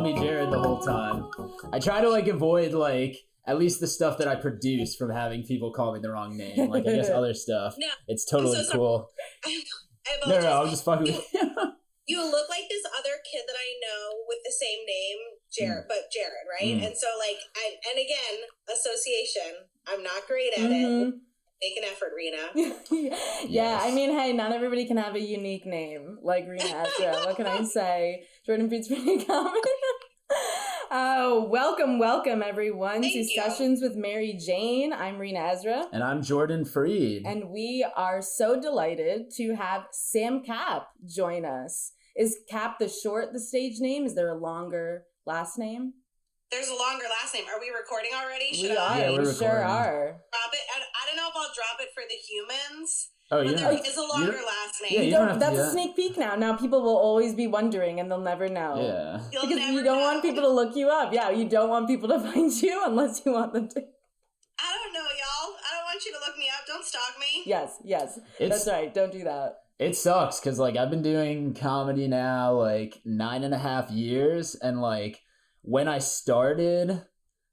me Jared the whole time. I try to like avoid like at least the stuff that I produce from having people call me the wrong name. Like I guess other stuff. No, it's totally cool. No, I'm just fucking with you. You look like this other kid that I know with the same name, Jared, but Jared, right? And so like, and again, association. I'm not great at it. Make an effort, Reena. Yeah, I mean, hey, not everybody can have a unique name like Reena Ezra. What can I say? Jordan Beats pretty common. Oh, welcome everyone to Sessions with Mary Jane. I'm Reena Ezra. And I'm Jordan Freed. And we are so delighted to have Sam Kap join us. Is Kap the stage name? Is there a longer last name? There's a longer last name. Are we recording already? We are. We sure are. Drop it. I don't know if I'll drop it for the humans. Oh, but there is a longer last name. Yeah, that's a sneak peek now. Now people will always be wondering and they'll never know. Yeah. Because you don't want people to look you up. Yeah, you don't want people to find you unless you want them to. I don't know, y'all. I don't want you to look me up. Don't stalk me. Yes. That's right. Don't do that. It sucks because like I've been doing comedy now like 9.5 years, and like when I started,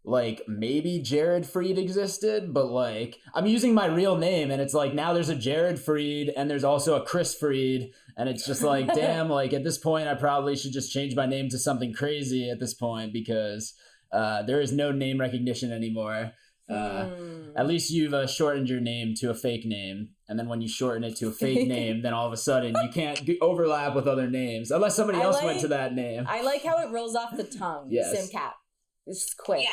like maybe Jared Freed existed, but like I'm using my real name and it's like now there's a Jared Freed and there's also a Chris Freed, and it's just like damn, like at this point I probably should just change my name to something crazy at this point because there is no name recognition anymore. At least you've shortened your name to a fake name, and then when you shorten it to a fake name, then all of a sudden you can't overlap with other names unless somebody else went to that name. I like how it rolls off the tongue. Yes. Sam Kap. It's just quick. Yeah.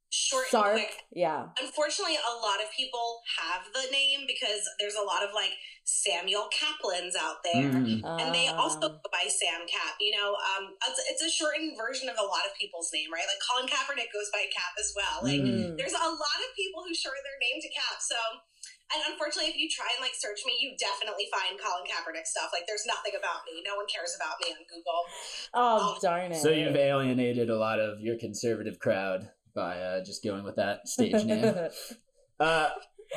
Short Sharp. and quick. Yeah. Unfortunately, a lot of people have the name because there's a lot of like Samuel Kaplans out there, and they also go by Sam Kap. You know, it's a shortened version of a lot of people's name, right? Like Colin Kaepernick goes by Kap as well. Like there's a lot of people who shorten their name to Kap. So, and unfortunately, if you try and like search me, you definitely find Colin Kaepernick stuff. Like there's nothing about me. No one cares about me on Google. Oh darn it! So you've alienated a lot of your conservative crowd by just going with that stage name.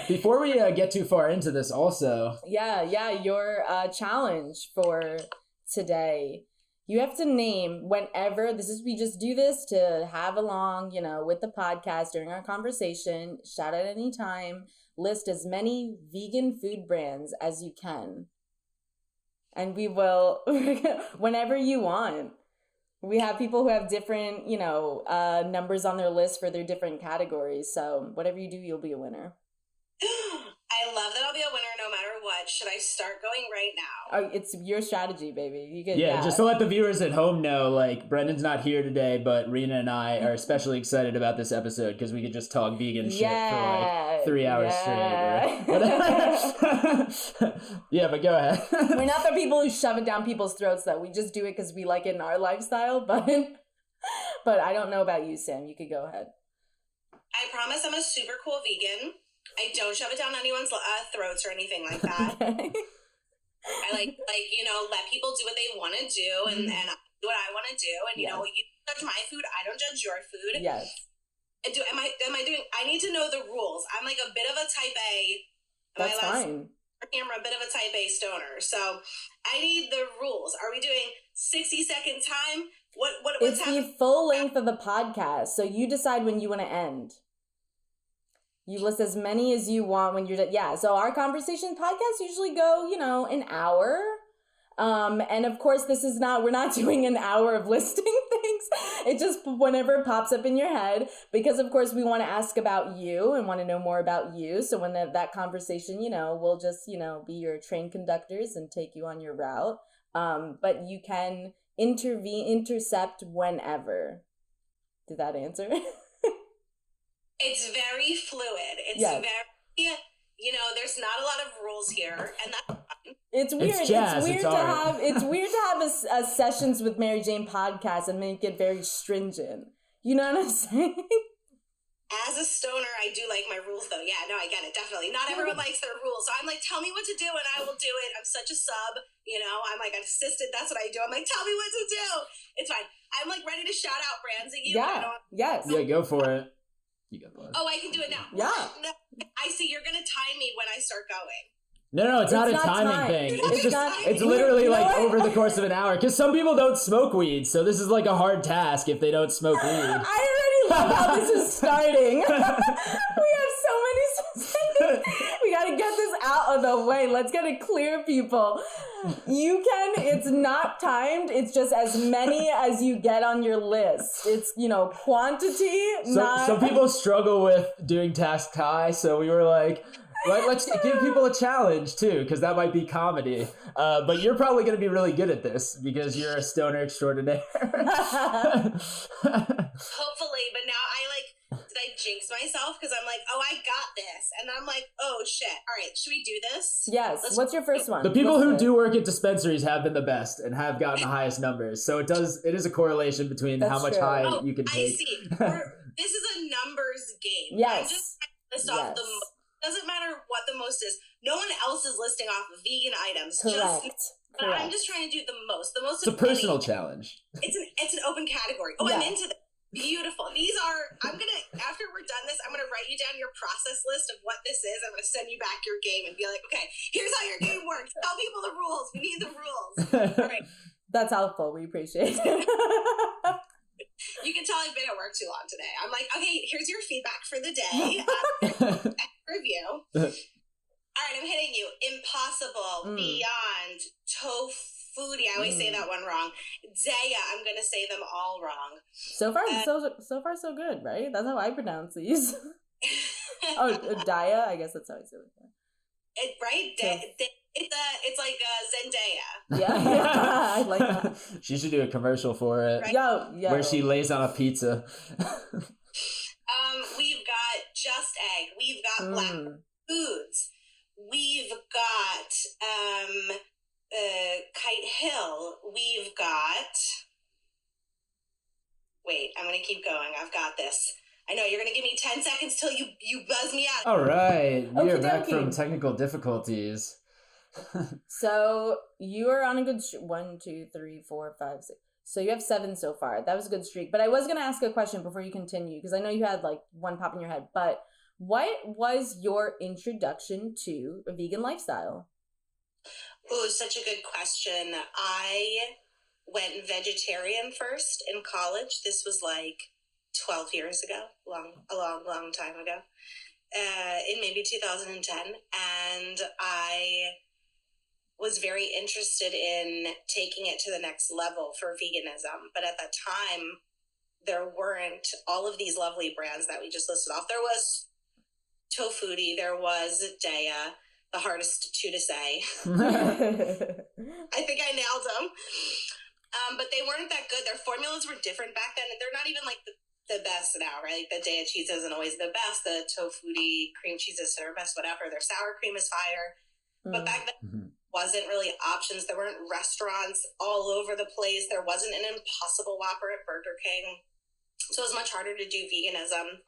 Before we get too far into this also... Yeah, your challenge for today. You have to name whenever, we just do this to have along, with the podcast during our conversation, shout at any time, list as many vegan food brands as you can. And we will, whenever you want. We have people who have different, numbers on their list for their different categories. So whatever you do, you'll be a winner. I love that I'll be a winner no matter what. Should I start going right now? Oh, it's your strategy, baby. You can, just to let the viewers at home know, like, Brendan's not here today, but Reena and I are especially excited about this episode because we could just talk vegan shit for like 3 hours straight. Yeah, but go ahead. We're not the people who shove it down people's throats, though. We just do it because we like it in our lifestyle, but I don't know about you, Sam. You could go ahead. I promise I'm a super cool vegan. I don't shove it down anyone's throats or anything like that. Okay. I like let people do what they want to do, and I do what I want to do. And you judge my food, I don't judge your food. Yes. Am I doing? I need to know the rules. I'm like a bit of a type A. That's fine. Camera, a bit of a type A stoner, so I need the rules. Are we doing 60-second time? What's happening? It's the full length of the podcast, so you decide when you want to end. You list as many as you want when you're done. Yeah, so our conversation podcasts usually go, an hour. And of course, we're not doing an hour of listing things. It just whenever it pops up in your head, because of course we want to ask about you and want to know more about you. So when that conversation, we'll just, be your train conductors and take you on your route. But you can intercept whenever. Did that answer? It's very fluid. It's very, there's not a lot of rules here, and that's fine. It's weird. It's jazz. It's weird to have a Sessions with Mary Jane podcast and make it very stringent. You know what I'm saying? As a stoner, I do like my rules, though. Yeah, no, I get it. Definitely. Not everyone likes their rules. So I'm like, tell me what to do, and I will do it. I'm such a sub. I'm like an assistant. That's what I do. I'm like, tell me what to do. It's fine. I'm like ready to shout out brands at you. Yeah. Yes. Yeah, go for it. You got that. Oh, I can do it now. Yeah. No, I see. You're going to time me when I start going. No, it's not a timing thing. It's literally like over the course of an hour. Because some people don't smoke weed, so this is like a hard task if they don't smoke weed. I already love how this is starting. We have so many. We gotta get this out of the way. Let's get it clear, people. It's not timed. It's just as many as you get on your list. It's, quantity, not... Some people struggle with doing task high, so we were like... Let's give people a challenge too, because that might be comedy. But you're probably going to be really good at this because you're a stoner extraordinaire. Hopefully, but now did I jinx myself? Because I'm like, oh, I got this. And I'm like, oh shit. All right, should we do this? Yes. What's your first one? The people who do work at dispensaries have been the best and have gotten the highest numbers. So it is a correlation between how much high you can take. I see. This is a numbers game. Yes. I'm just list off the most. Doesn't matter what the most is. No one else is listing off vegan items. Correct. I'm just trying to do the most. The most. It's a personal challenge. It's an open category. Oh, yeah. I'm into this. Beautiful. These are. After we're done this, I'm gonna write you down your process list of what this is. I'm gonna send you back your game and be like, okay, here's how your game works. Tell people the rules. We need the rules. All right. That's helpful. We appreciate it. You can tell I've been at work too long today. I'm like, okay, here's your feedback for the day. Review. All right, I'm hitting you. Impossible, Beyond, Tofuti. I always say that one wrong. Daya, I'm going to say them all wrong. So far, so good, right? That's how I pronounce these. Daya? I guess that's how I say it. Right? It's like Zendaya. Yeah, I like that. She should do a commercial for it. Right? Yo. Where she lays on a pizza. We've got Just Egg. We've got Black Foods. We've got Kite Hill. We've got... Wait, I'm going to keep going. I've got this. I know, you're going to give me 10 seconds till you buzz me out. All right. We are back from technical difficulties. So you are on a good 1, 2, 3, 4, 5, 6. So you have 7 so far. That was a good streak. But I was going to ask a question before you continue, because I know you had like one pop in your head. But what was your introduction to a vegan lifestyle? Oh, such a good question. I went vegetarian first in college. This was like 12 years ago, a long time ago, in maybe 2010. And I was very interested in taking it to the next level for veganism. But at that time, there weren't all of these lovely brands that we just listed off. There was Tofuti, there was Daya, the hardest two to say. I think I nailed them. But they weren't that good. Their formulas were different back then. And they're not even like the best now, right? Like the Daya cheese isn't always the best. The Tofuti cream cheese is their best, whatever. Their sour cream is fire. But back then, wasn't really options. There weren't restaurants all over the place. There wasn't an Impossible Whopper at Burger King. So it was much harder to do veganism.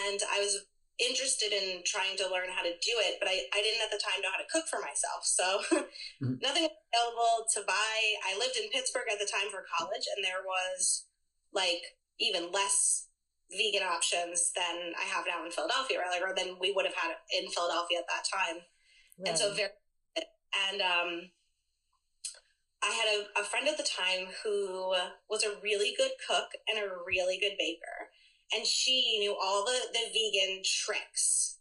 And I was interested in trying to learn how to do it, but I didn't at the time know how to cook for myself. So nothing was available to buy. I lived in Pittsburgh at the time for college, and there was like even less vegan options than I have now in Philadelphia, right? Like, or than we would have had in Philadelphia at that time. Right. And so I had a friend at the time who was a really good cook and a really good baker. And she knew all the vegan tricks.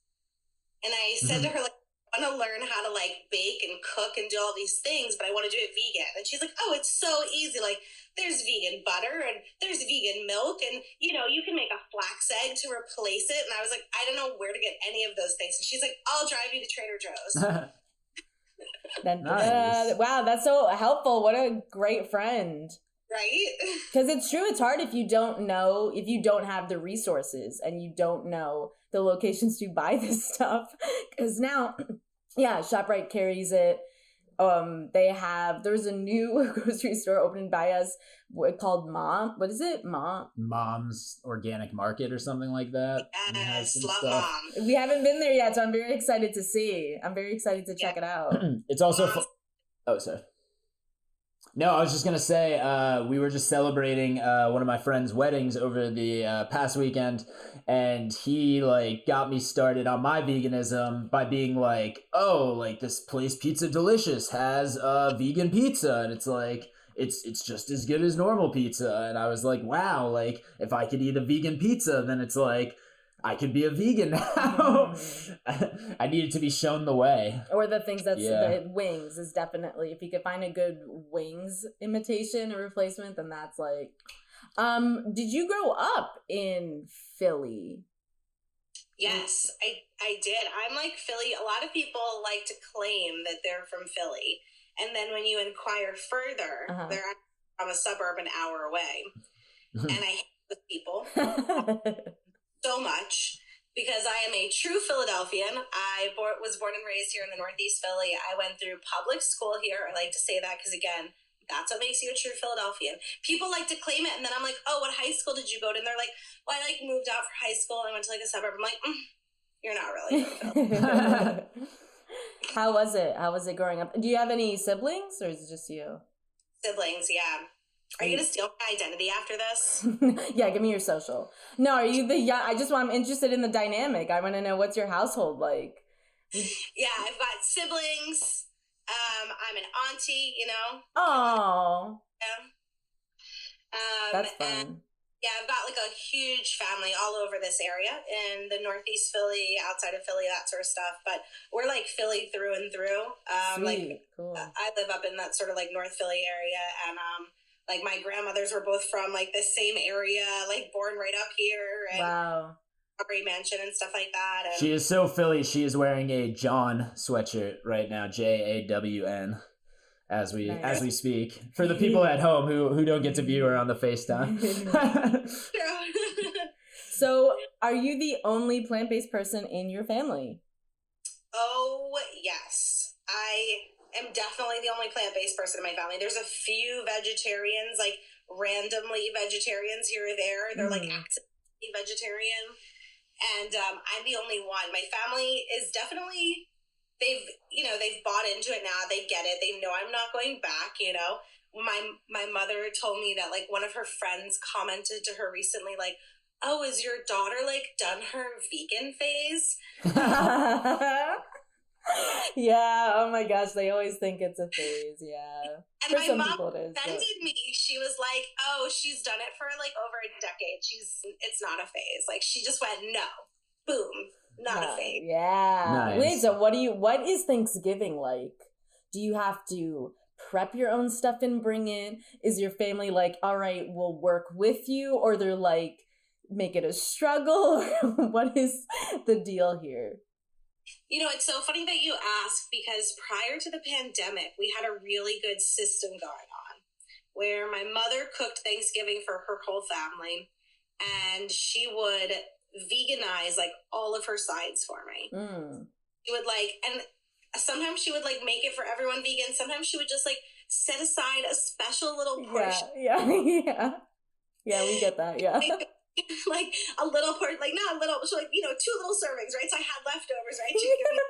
And I said to her, like, I want to learn how to like bake and cook and do all these things, but I want to do it vegan. And she's like, oh, it's so easy. Like, there's vegan butter and there's vegan milk, and you can make a flax egg to replace it. And I was like, I don't know where to get any of those things. And she's like, I'll drive you to Trader Joe's. Nice. Wow, that's so helpful. What a great friend. Right? Because it's true. It's hard if you don't have the resources and you don't know the locations to buy this stuff. Because now, ShopRite carries it. There's a new grocery store opened by us called Mom's Organic Market or something like that. Yes, love Mom. We haven't been there yet, so I'm very excited to see. I'm very excited to check it out. It's also... sorry. No, I was just gonna say, we were just celebrating one of my friend's weddings over the past weekend, and he like got me started on my veganism by being like, "Oh, like this place Pizza Delicious has vegan pizza," and it's like it's just as good as normal pizza, and I was like, "Wow, like if I could eat a vegan pizza, then it's like." I could be a vegan now. I needed to be shown the way. Or the things that's the wings is definitely, if you could find a good wings imitation or replacement, then that's like. Did you grow up in Philly? Yes, I did. I'm like Philly. A lot of people like to claim that they're from Philly, and then when you inquire further, they're from a suburb an hour away, and I hate those people. So much because I am a true Philadelphian. I was born and raised here in the Northeast Philly. I went through public school here. I like to say that because, again, that's what makes you a true Philadelphian. People like to claim it, and then I'm like, oh, what high school did you go to? And they're like, well, I like moved out for high school and I went to like a suburb. I'm like, you're not really from Philly. How was it? How was it growing up? Do you have any siblings, or is it just you? Siblings, yeah. Are you gonna steal my identity after this? Yeah, give me your social. No, are you the young? I'm interested in the dynamic. I want to know, what's your household like? Yeah, I've got siblings. I'm an auntie, you know. Oh. Yeah. That's fun. Yeah, I've got like a huge family all over this area in the Northeast Philly, outside of Philly, that sort of stuff. But we're like Philly through and through. Sweet. Cool. I live up in that sort of like North Philly area, and like my grandmothers were both from like the same area, like born right up here. And wow. Great mansion and stuff like that. And she is so Philly. She is wearing a John sweatshirt right now, JAWN, as we speak. For the people at home who don't get to view her on the FaceTime. So, are you the only plant-based person in your family? Oh, yes. I am definitely the only plant-based person in my family. There's a few vegetarians, like randomly vegetarians here or there. They're like accidentally vegetarian. And I'm the only one. My family is definitely, they've bought into it now. They get it. They know I'm not going back, you know. My mother told me that like one of her friends commented to her recently, like, oh, is your daughter like done her vegan phase? Yeah, oh my gosh, they always think it's a phase, yeah. And my mom offended me. She was like, oh, she's done it for like over a decade. It's not a phase. Like she just went, no, boom, not a phase. Yeah. Nice. Wait, so what is Thanksgiving like? Do you have to prep your own stuff and bring in? Is your family like, all right, we'll work with you? Or they're like, make it a struggle? What is the deal here? You know, it's so funny that you ask, because prior to the pandemic, we had a really good system going on where my mother cooked Thanksgiving for her whole family, and she would veganize like all of her sides for me. She would and sometimes she would like make it for everyone vegan. Sometimes she would just like set aside a special little portion. Yeah, we get that. Yeah. Like a little part, like not a little, so like, you know, 2 little servings, right? So I had leftovers, right? She'd give me,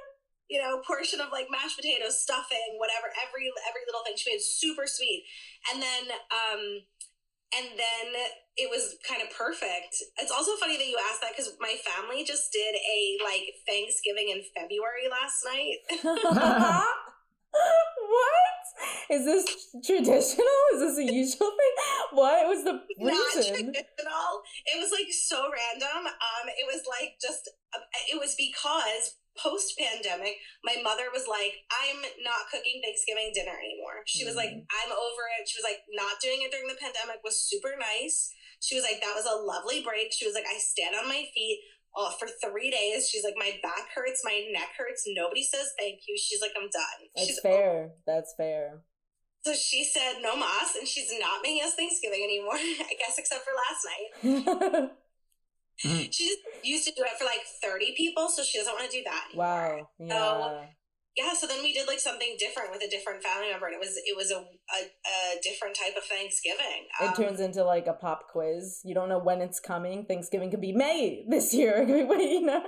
you know, portion of like mashed potatoes, stuffing, whatever, every little thing. She made it super sweet. And then it was kind of perfect. It's also funny that you asked that, because my family just did a like Thanksgiving in February last night. What? Is this traditional? Is this a usual thing? What was the reason? Not traditional. It was like so random. It was like it was because post-pandemic, my mother was like, I'm not cooking Thanksgiving dinner anymore. She was like, I'm over it. She was like, not doing it during the pandemic was super nice. She was like, that was a lovely break. She was like, I stand on my feet for 3 days. She's like, my back hurts, my neck hurts. Nobody says thank you. She's like, I'm done. She's fair. That's fair. So she said no mas, and she's not making us Thanksgiving anymore, I guess, except for last night. She just used to do it for like 30 people, so she doesn't want to do that anymore. Wow. Yeah. So then we did like something different with a different family member, and it was a different type of Thanksgiving. It turns into like a pop quiz. You don't know when it's coming. Thanksgiving could be May this year. You know?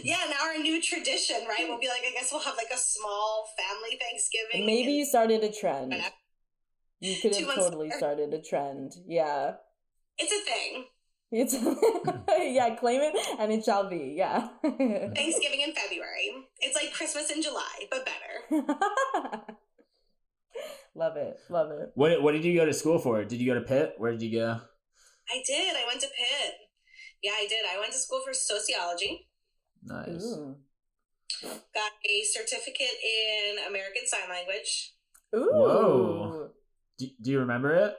Yeah, now our new tradition, right? We'll be like, I guess we'll have like a small family Thanksgiving. Maybe you started a trend. You could have totally started a trend. Yeah. It's a thing. It's yeah, claim it and it shall be. Yeah. Thanksgiving in February. It's like Christmas in July, but better. Love it. Love it. What did you go to school for? Did you go to Pitt? Where did you go? I did. I went to Pitt. Yeah, I did. I went to school for sociology. Nice. Ooh. Got a certificate in American Sign Language. Ooh. Whoa. Do you remember it?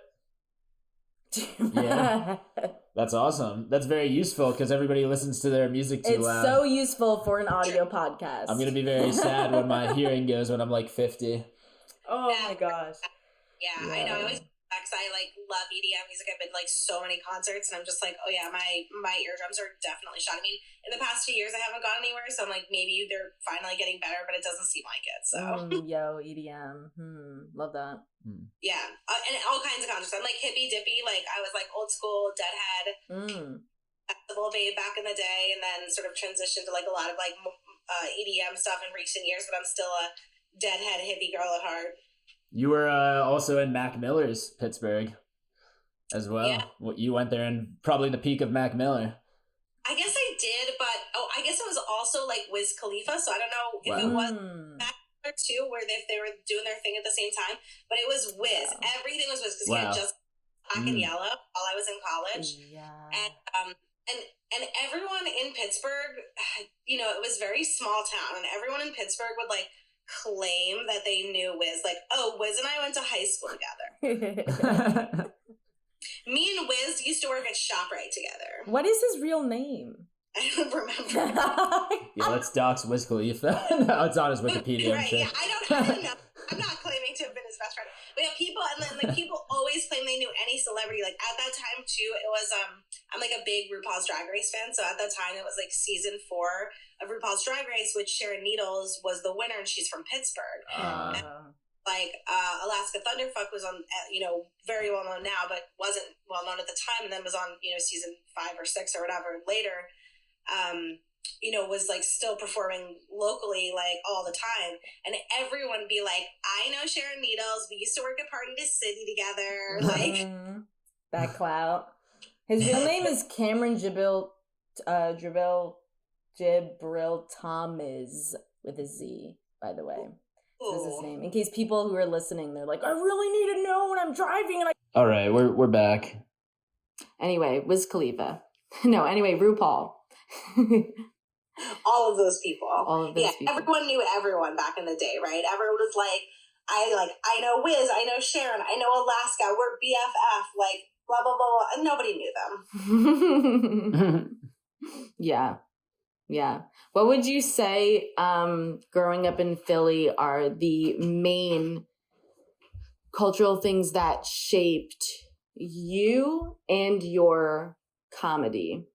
Yeah. That's awesome. That's very useful because everybody listens to their music too loud. It's so useful for an audio podcast. I'm going to be very sad when my hearing goes when I'm like 50. Oh my gosh. Yeah, I know. I always because I like love EDM music. I've been like so many concerts, and I'm just like, oh yeah, my eardrums are definitely shot. I mean, in the past 2 years, I haven't gone anywhere, so I'm like, maybe they're finally getting better, but it doesn't seem like it. So yo, EDM, love that. Yeah, and all kinds of concerts. I'm like hippy dippy. Like I was like old school Deadhead, festival babe back in the day, and then sort of transitioned to like a lot of like EDM stuff in recent years. But I'm still a Deadhead hippie girl at heart. You were also in Mac Miller's Pittsburgh as well. Yeah. You went there in probably the peak of Mac Miller. I guess I did, but I guess it was also like Wiz Khalifa, so I don't know if it was Mac Miller too, where if they were doing their thing at the same time, but it was Wiz. Wow. Everything was Wiz because he had just Black and Yellow while I was in college. Yeah. And everyone in Pittsburgh, you know, it was very small town, and everyone in Pittsburgh would like claim that they knew Wiz. Like, oh, Wiz and I went to high school together. Me and Wiz used to work at ShopRite together. What is his real name? I don't remember. Yeah, let's dox Wiz Khalifa. No, it's on his Wikipedia. Right, yeah, I don't know. I'm not claiming to have been his best friend. But yeah, people, and then like people always claim they knew any celebrity. Like at that time too, it was I'm like a big RuPaul's Drag Race fan, so at that time it was like season 4 of RuPaul's Drag Race, which Sharon Needles was the winner, and she's from Pittsburgh. Alaska Thunderfuck was on, you know, very well known now, but wasn't well known at the time, and then was on, you know, season 5 or 6 or whatever later. You know, was like still performing locally like all the time, and everyone be like, I know Sharon Needles, we used to work at Party to City together. Like that clout. His real name is Cameron Jibril Thomas with a Z, by the way. This is his name. In case people who are listening, they're like, I really need to know when I'm driving. And all right, we're back. Anyway, Wiz Khalifa. No, anyway, RuPaul. All of those people. Everyone knew everyone back in the day, right? Everyone was like, I know Wiz, I know Sharon, I know Alaska, we're BFF, like blah blah blah, blah. And nobody knew them. Yeah. What would you say growing up in Philly are the main cultural things that shaped you and your comedy?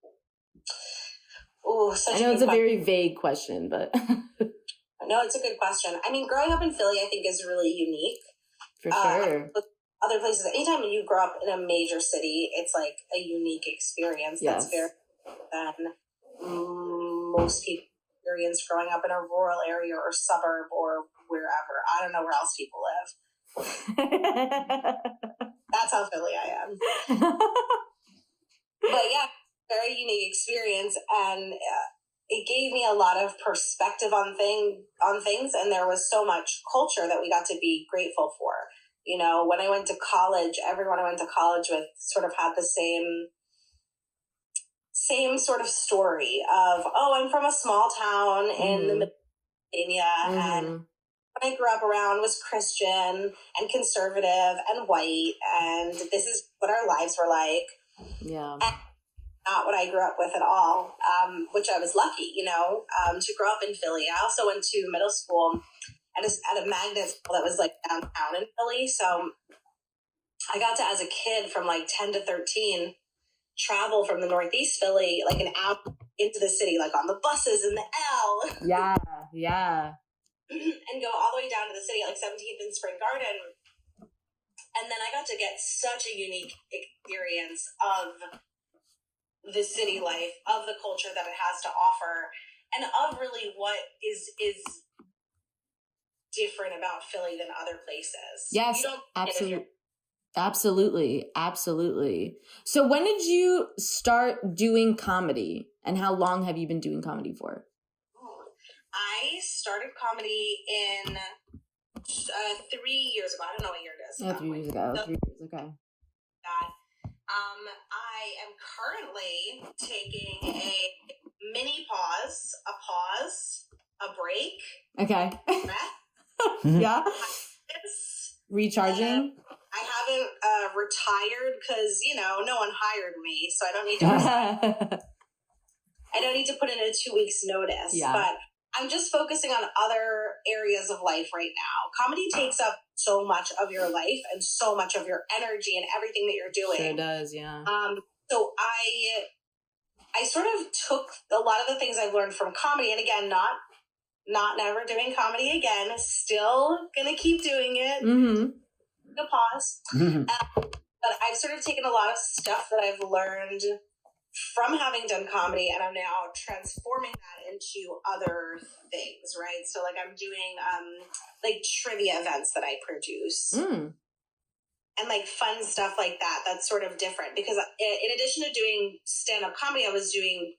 Oh, I know it's a very vague question, but no, it's a good question. I mean, growing up in Philly, I think is really unique. For sure. Other places, anytime you grow up in a major city, it's like a unique experience. Yes. That's very than most people experience growing up in a rural area or suburb or wherever. I don't know where else people live. That's how Philly I am. But yeah, very unique experience, and it gave me a lot of perspective on things, and there was so much culture that we got to be grateful for. You know, when I went to college, everyone I went to college with sort of had the same sort of story of, oh, I'm from a small town in the middle of Pennsylvania, and what I grew up around was Christian and conservative and white, and this is what our lives were like. Yeah. And not what I grew up with at all, which I was lucky, you know, to grow up in Philly. I also went to middle school at a magnet school that was like downtown in Philly. So I got to, as a kid from like 10 to 13, travel from the Northeast Philly, like an hour into the city, like on the buses in the L. Yeah. And go all the way down to the city at like 17th and Spring Garden. And then I got to get such a unique experience of the city life, of the culture that it has to offer, and of really what is different about Philly than other places. Yes, absolutely. Absolutely. Absolutely. So when did you start doing comedy, and how long have you been doing comedy for? I started comedy in 3 years ago. I don't know what year it is. 3 years ago. So 3 years, okay. that I am currently taking a mini pause, a break. Okay. Breath. Yeah. Recharging. I haven't retired because no one hired me, so I don't need to. I don't need to put in a 2 weeks notice. Yeah. But I'm just focusing on other areas of life right now. Comedy takes up so much of your life and so much of your energy and everything that you're doing. Sure does, yeah. So I sort of took a lot of the things I've learned from comedy, and again, not never doing comedy again. Still gonna keep doing it. Mm-hmm. Gonna pause. But I've sort of taken a lot of stuff that I've learned from having done comedy, and I'm now transforming that into other things, right? So like I'm doing like trivia events that I produce. And like fun stuff like that. That's sort of different because in addition to doing stand-up comedy, I was doing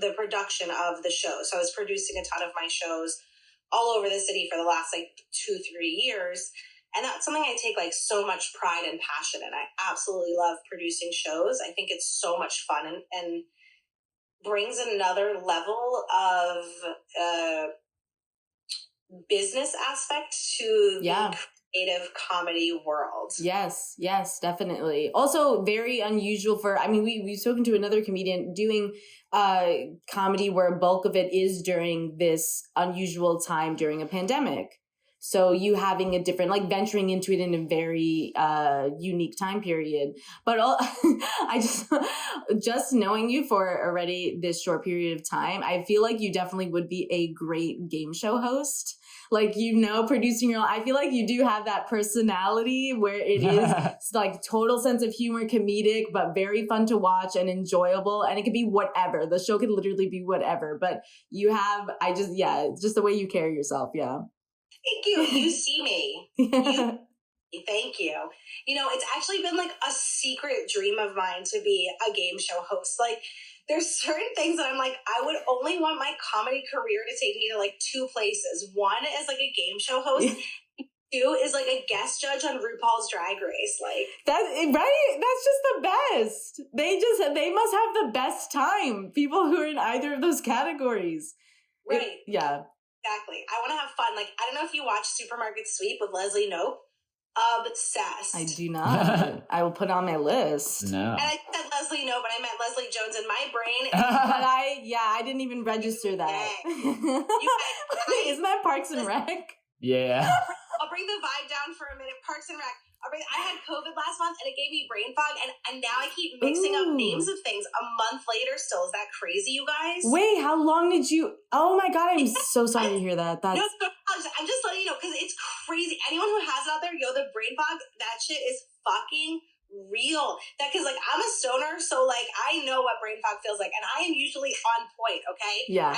the production of the show. So I was producing a ton of my shows all over the city for the last like 2-3 years. And that's something I take like so much pride and passion in. I absolutely love producing shows. I think it's so much fun and brings another level of business aspect to the creative comedy world. Yes, definitely. Also very unusual for, I mean, we've spoken to another comedian doing comedy where a bulk of it is during this unusual time during a pandemic. So you having a different, like venturing into it in a very unique time period. But I just knowing you for already this short period of time, I feel like you definitely would be a great game show host. Like, producing your own, I feel like you do have that personality where it is like total sense of humor, comedic, but very fun to watch and enjoyable. And it could be whatever. The show could literally be whatever. But you have, just the way you carry yourself. Yeah. Thank you. You see me. Thank you. It's actually been like a secret dream of mine to be a game show host. Like, there's certain things that I'm like, I would only want my comedy career to take me to like 2 places. One is like a game show host. 2 is like a guest judge on RuPaul's Drag Race. Like that, right? That's just the best. They must have the best time. People who are in either of those categories. Right. Yeah. Exactly. I want to have fun. Like, I don't know if you watch Supermarket Sweep with Leslie Knope. Obsessed. I do not. I will put on my list. No. And I said Leslie Knope, but I meant Leslie Jones in my brain. But I didn't even register that. Isn't that Parks and Rec? Yeah. I'll bring the vibe down for a minute. Parks and Rec. I had COVID last month and it gave me brain fog, and now I keep mixing up names of things a month later still. Is that crazy, you guys? Wait, how long did you... Oh my God, I'm so sorry to hear that. No, I'm just letting you know because it's crazy. Anyone who has it out there, the brain fog, that shit is fucking real. Because like I'm a stoner, so like I know what brain fog feels like, and I am usually on point, okay? Yeah.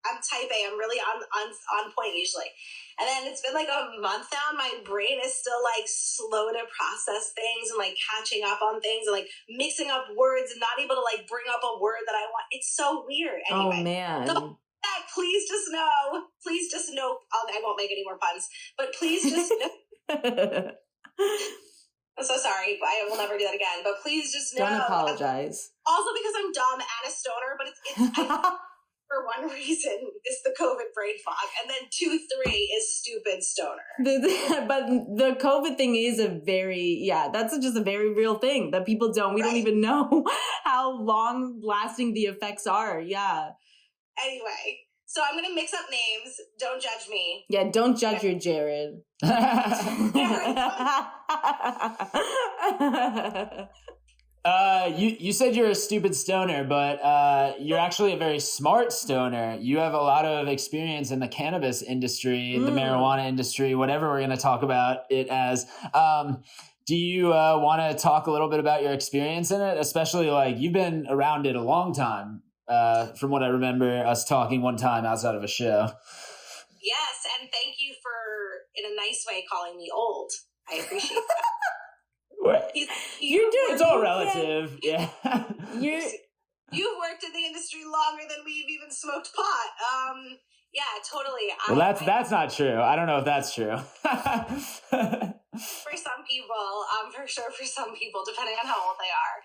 I'm type A. I'm really on point usually. And then it's been like a month now and my brain is still like slow to process things and like catching up on things and like mixing up words and not able to like bring up a word that I want. It's so weird. Anyway, oh man. So please just know, I won't make any more puns, but please just know. I'm so sorry. I will never do that again. But please just know. Don't apologize. Also because I'm dumb and a stoner, but it's for one reason is the COVID brain fog, and then 2-3 is stupid stoner. But the COVID thing is that's just a very real thing that people don't even know how long lasting the effects are. Yeah. Anyway, so I'm gonna mix up names. Don't judge me. Yeah, don't judge your Jared. You said you're a stupid stoner, but you're actually a very smart stoner. You have a lot of experience in the cannabis industry, the marijuana industry, whatever we're going to talk about it as. Do you want to talk a little bit about your experience in it? Especially like you've been around it a long time, from what I remember us talking one time outside of a show. Yes, and thank you for, in a nice way, calling me old. I appreciate that. It's all relative. Yeah. You've worked in the industry longer than we've even smoked pot. Yeah, totally. Well, that's not true. I don't know if that's true. For some people, for sure for some people, depending on how old they are.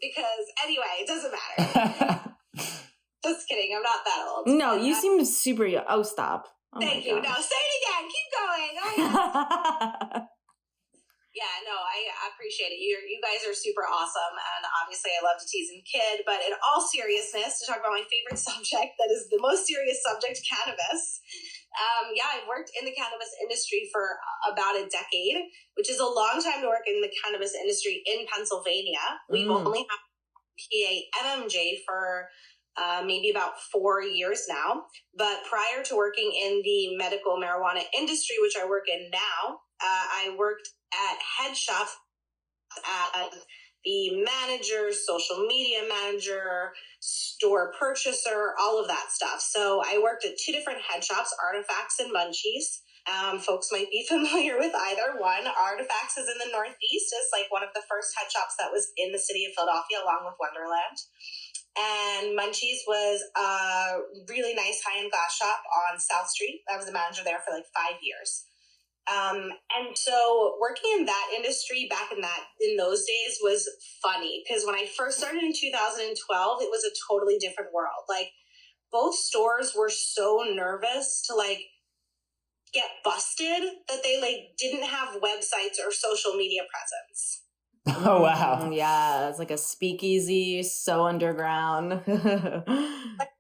Because anyway, it doesn't matter. Just kidding, I'm not that old. No, you seem super young. Oh, stop. Oh, thank you. No, say it again. Keep going. Oh, yeah, no, I appreciate it. You guys are super awesome, and obviously I love to tease and kid, but in all seriousness, to talk about my favorite subject, that is the most serious subject, cannabis. I've worked in the cannabis industry for about a decade, which is a long time to work in the cannabis industry in Pennsylvania. We've only had PA MMJ for maybe about 4 years now. But prior to working in the medical marijuana industry, which I work in now, I worked at head shops as the manager, social media manager, store purchaser, all of that stuff. So I worked at 2 different head shops, Artifacts and Munchies. Folks might be familiar with either one. Artifacts is in the Northeast. It's like one of the first head shops that was in the city of Philadelphia, along with Wonderland. And Munchies was a really nice high-end glass shop on South Street. I was the manager there for like 5 years. And so working in that industry back in those days was funny, because when I first started in 2012, it was a totally different world. Like, both stores were so nervous to like get busted that they like didn't have websites or social media presence. Oh, wow. Yeah, it's like a speakeasy, so underground. Like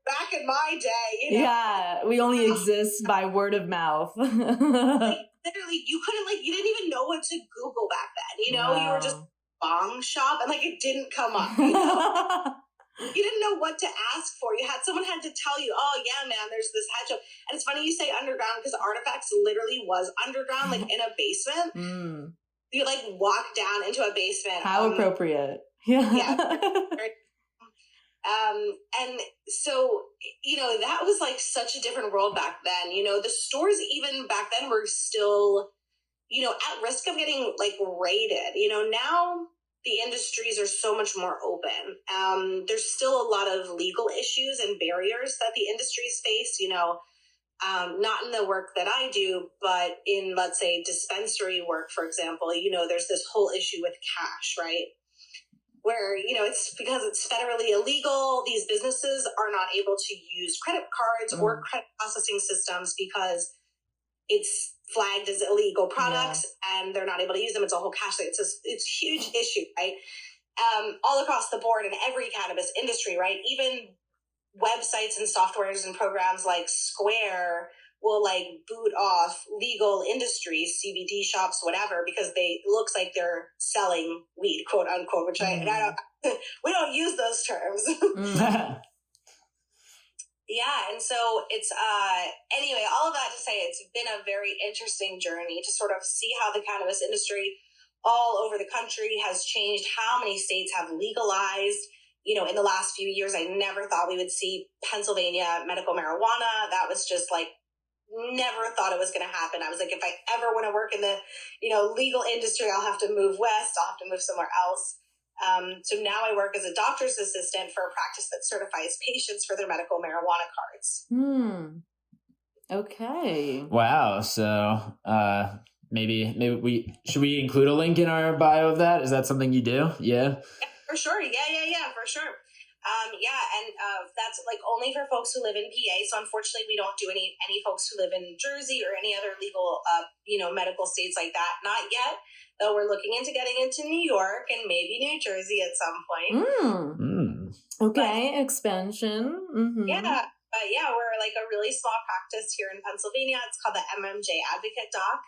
back in my day, you know? Yeah, we only exist by word of mouth. Like, literally, you didn't even know what to Google back then, you know? Wow. You were just bong shop, and like it didn't come up, you know? You didn't know what to ask for. Someone had to tell you, oh yeah, man, there's this head shop. And it's funny you say underground, because Artifacts literally was underground, like in a basement. You like walk down into a basement. How appropriate. Yeah. And so, you know, that was like such a different world back then. You know, the stores even back then were still, you know, at risk of getting like raided. You know, now the industries are so much more open. There's still a lot of legal issues and barriers that the industries face, you know, not in the work that I do, but in, let's say, dispensary work, for example. You know, there's this whole issue with cash, right? Where, you know, it's because it's federally illegal. These businesses are not able to use credit cards or credit processing systems because it's flagged as illegal products, and they're not able to use them. It's a whole cash thing. It's a huge issue, right? All across the board in every cannabis industry, right? Even websites and softwares and programs like Square will like boot off legal industries, CBD shops, whatever, because it looks like they're selling weed, quote unquote, which I don't, we don't use those terms. Yeah. And so it's, anyway, all of that to say, it's been a very interesting journey to sort of see how the cannabis industry all over the country has changed, how many states have legalized. You know, in the last few years, I never thought we would see Pennsylvania medical marijuana. That was just like, never thought it was going to happen. I was like, if I ever want to work in the, you know, legal industry, I'll have to move west. I'll have to move somewhere else. So now I work as a doctor's assistant for a practice that certifies patients for their medical marijuana cards. Okay. Wow. So, maybe should we include a link in our bio of that? Is that something you do? Yeah. For sure. Yeah, for sure. That's like only for folks who live in PA. So unfortunately, we don't do any folks who live in Jersey or any other legal, medical states like that. Not yet, though. We're looking into getting into New York and maybe New Jersey at some point. Okay, expansion. Yeah, but yeah, we're like a really small practice here in Pennsylvania. It's called the MMJ Advocate Doc,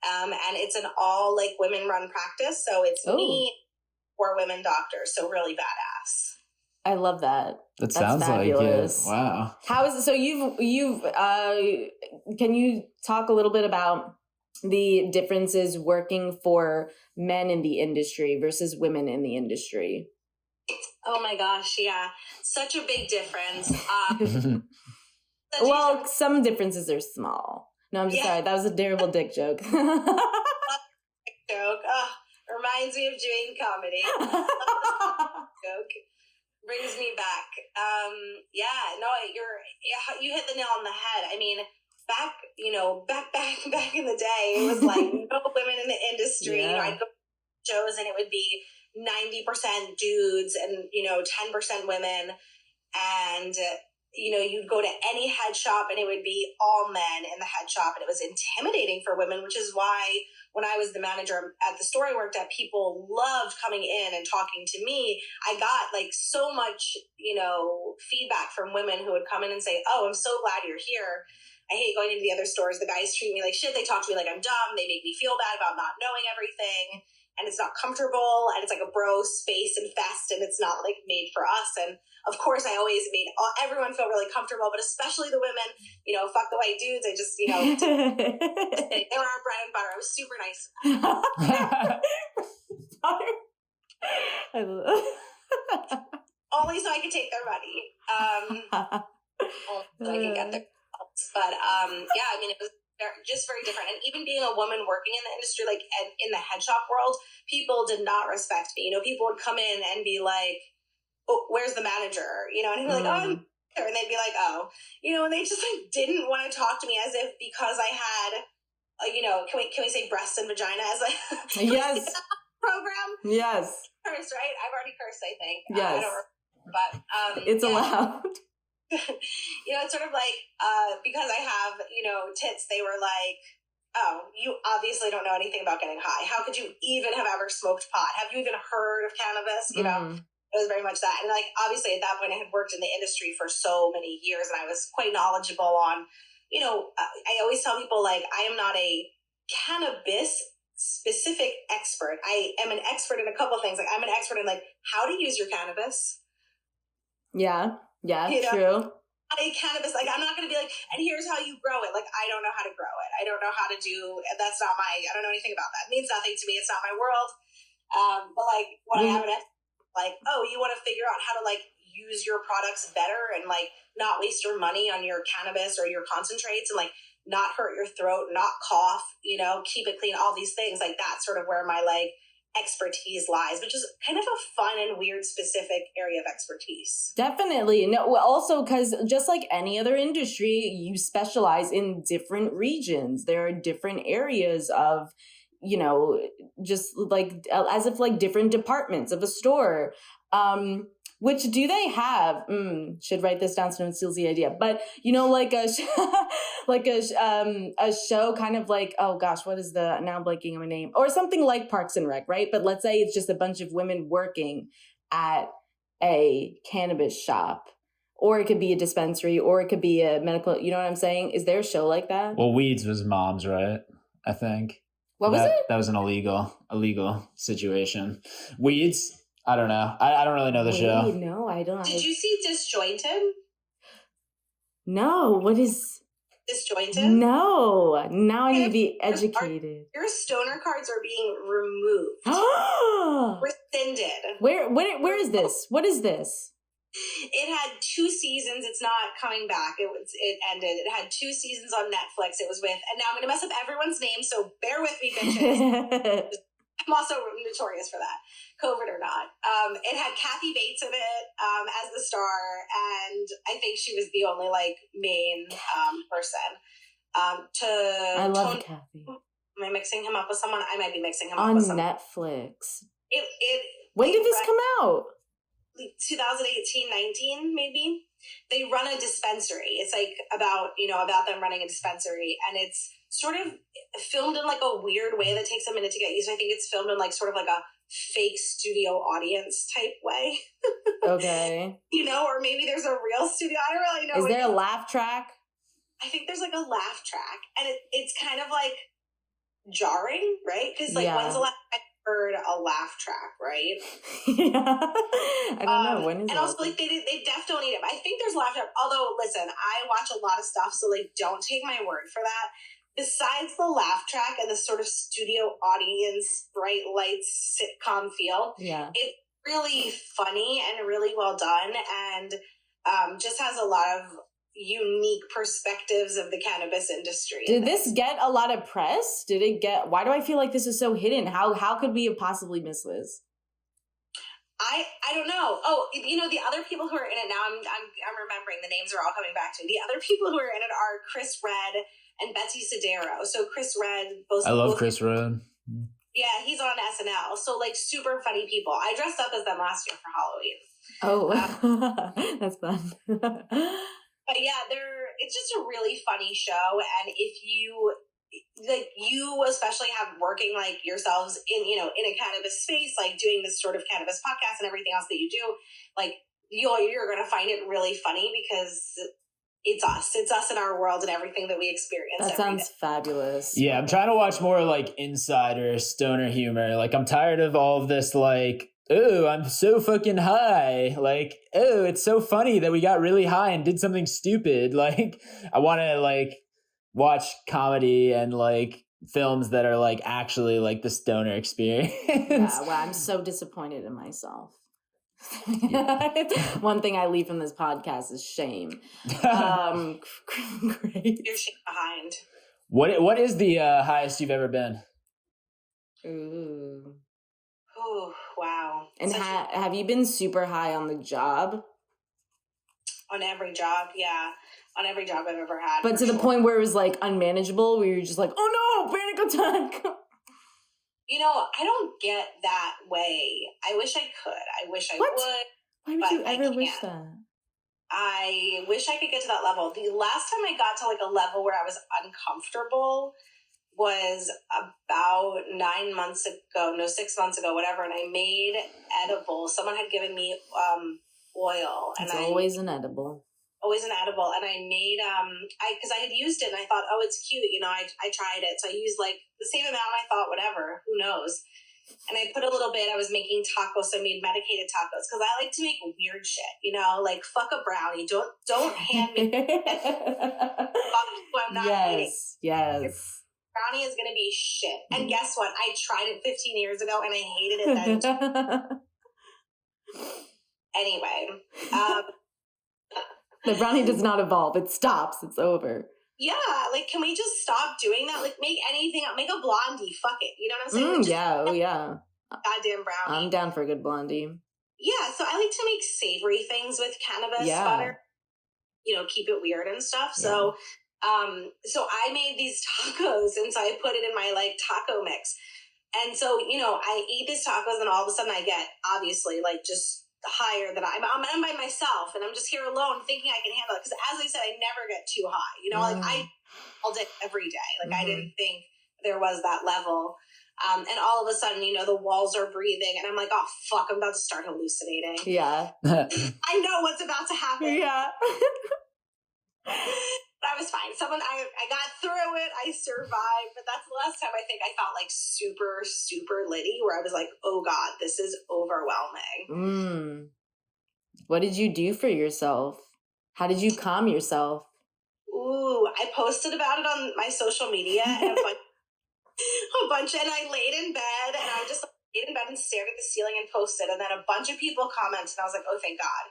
and it's an all like women run practice. So it's me, 4 women doctors. So really badass. I love that. That sounds fabulous. Like it. Wow. How is it? So you've can you talk a little bit about the differences working for men in the industry versus women in the industry? Oh my gosh, yeah. Such a big difference. Well, some differences are small. No, I'm just sorry. That was a terrible dick joke. Joke. reminds me of doing comedy. Joke brings me back. You hit the nail on the head. I mean, back in the day, it was like no women in the industry. Yeah. I'd go to shows and it would be 90% dudes and 10% women, and you'd go to any head shop and it would be all men in the head shop, and it was intimidating for women, which is why when I was the manager at the store I worked at, people loved coming in and talking to me. I got like so much, feedback from women who would come in and say, "Oh, I'm so glad you're here. I hate going into the other stores. The guys treat me like shit. They talk to me like I'm dumb. They make me feel bad about not knowing everything. And it's not comfortable. And it's like a bro space and fest. And it's not like made for us." And of course, I always made everyone feel really comfortable, but especially the women, fuck the white dudes. I just, they were our bread and butter. I was super nice. Only so I could take their money. So I can get their But I mean, it was just very different. And even being a woman working in the industry, like in the head shop world, people did not respect me. People would come in and be like, "Oh, where's the manager?" And I'd be like, "Oh, I'm here." And they'd be like, "Oh," and they just like didn't want to talk to me as if because I had, can we say breast and vagina as a yes program? Yes. Curse, right? I've already cursed, I think. Yes. I don't remember, but it's allowed. It's sort of like because I have tits, they were like, "Oh, you obviously don't know anything about getting high. How could you even have ever smoked pot? Have you even heard of cannabis?" It was very much that. And like obviously at that point I had worked in the industry for so many years and I was quite knowledgeable on I always tell people, like, I am not a cannabis specific expert. I am an expert in a couple of things. Like I'm an expert in like how to use your cannabis. Yeah, true. A cannabis, like I'm not going to be like, and here's how you grow it. Like I don't know how to grow it. I don't know how to do. That's not I don't know anything about that. It means nothing to me. It's not my world. But like what I have like, oh, you want to figure out how to like use your products better and like not waste your money on your cannabis or your concentrates and like not hurt your throat, not cough, keep it clean, all these things. Like that's sort of where my like expertise lies, which is kind of a fun and weird specific area of expertise. Definitely. No, also because just like any other industry, you specialize in different regions. There are different areas of just like as if like different departments of a store. Which do they have? Should write this down so no one steals the idea. But like a show kind of like, oh gosh, what is now I'm blanking on my name, or something like Parks and Rec, right? But let's say it's just a bunch of women working at a cannabis shop, or it could be a dispensary, or it could be a medical. You know what I'm saying? Is there a show like that? Well, Weeds was Mom's, right? I think. What was it? That was an illegal situation. Weeds. I don't know. I don't really know the show. No, I don't. Did you see Disjointed? No. What is Disjointed? No. Now I need to be educated. Your stoner cards are being removed. Rescinded. Where is this? What is this? It had 2 seasons. It's not coming back. It ended. It had 2 seasons on Netflix. It was with, and now I'm going to mess up everyone's name, so bear with me, bitches. I'm also notorious for that, COVID or not. It had Kathy Bates in it as the star, and I think she was the only like main person. I love Kathy. Am I mixing him up with someone? I might be mixing him up with someone. someone. On Netflix. When did this come out? 2018, 19, maybe. They run a dispensary. It's like about them running a dispensary, and it's sort of filmed in like a weird way that takes a minute to get used. I think it's filmed in like sort of like a fake studio audience type way. Okay. Or maybe there's a real studio. I don't really know. Is there a laugh track? I think there's like a laugh track, and it's kind of like jarring, right? Because like when's the last time I heard a laugh track, right? I don't know. When is and also like they def don't need it. I think there's laugh track. Although listen, I watch a lot of stuff, so like don't take my word for that. Besides the laugh track and the sort of studio audience, bright lights, sitcom feel, it's really funny and really well done, and just has a lot of unique perspectives of the cannabis industry. Did this get a lot of press? Why do I feel like this is so hidden? How could we have possibly missed this? I don't know. Oh, the other people who are in it now, I'm remembering, the names are all coming back to me. The other people who are in it are Chris Redd and Betsy Sodero. So Chris Redd, I love Chris Redd. Yeah, he's on SNL. So like super funny people. I dressed up as them last year for Halloween. Oh, that's fun. But yeah, it's just a really funny show. And if you especially have working like yourselves in a cannabis space, like doing this sort of cannabis podcast and everything else that you do, like you're going to find it really funny because it's us in our world and everything that we experience. That sounds fabulous. Yeah, I'm trying to watch more like insider stoner humor. Like I'm tired of all of this like, oh, I'm so fucking high. Like, oh, it's so funny that we got really high and did something stupid. Like I want to like watch comedy and like films that are like actually like the stoner experience. Yeah, well, I'm so disappointed in myself. One thing I leave from this podcast is shame. Great. You're shame behind. What is the highest you've ever been? Ooh. Oh, wow. And have you been super high on the job? On every job, yeah. On every job I've ever had. But to the point where it was like unmanageable, where you're just like, oh no, panic attack. I don't get that way. I wish I could. I wish I would. Why would you ever wish that? I wish I could get to that level. The last time I got to like a level where I was uncomfortable was about 6 months ago, whatever. And I made edibles. Someone had given me oil. It's always an edible. Always an edible. And I made, because I had used it and I thought, oh, it's cute. I tried it. So I used like the same amount. I thought, whatever, who knows? And I put a little bit, I was making tacos. So I made medicated tacos because I like to make weird shit, like fuck a brownie. Don't hand me fuck who I'm not eating. Yes. Brownie is going to be shit. And guess what? I tried it 15 years ago and I hated it then. Anyway, the brownie does not evolve. It stops. It's over. Yeah, like, can we just stop doing that? Like, make anything up. Make a blondie. Fuck it. You know what I'm saying? Yeah. Goddamn brownie. I'm down for a good blondie. Yeah, so I like to make savory things with cannabis butter. Keep it weird and stuff. Yeah. So I made these tacos, and so I put it in my, like, taco mix. And so, I eat these tacos, and all of a sudden I get, obviously, like, just higher than I'm by myself, and I'm just here alone thinking I can handle it. Because as I said, I never get too high. Like I all day every day. Like I didn't think there was that level. And all of a sudden, the walls are breathing, and I'm like, oh fuck, I'm about to start hallucinating. Yeah. I know what's about to happen. Yeah. But I was fine. I got through it. I survived. But that's the last time I think I felt like super, super litty, where I was like, oh God, this is overwhelming. What did you do for yourself? How did you calm yourself? Ooh, I posted about it on my social media and a bunch, and I laid in bed and I just laid in bed and stared at the ceiling and posted, and then a bunch of people commented, and I was like, oh, thank God.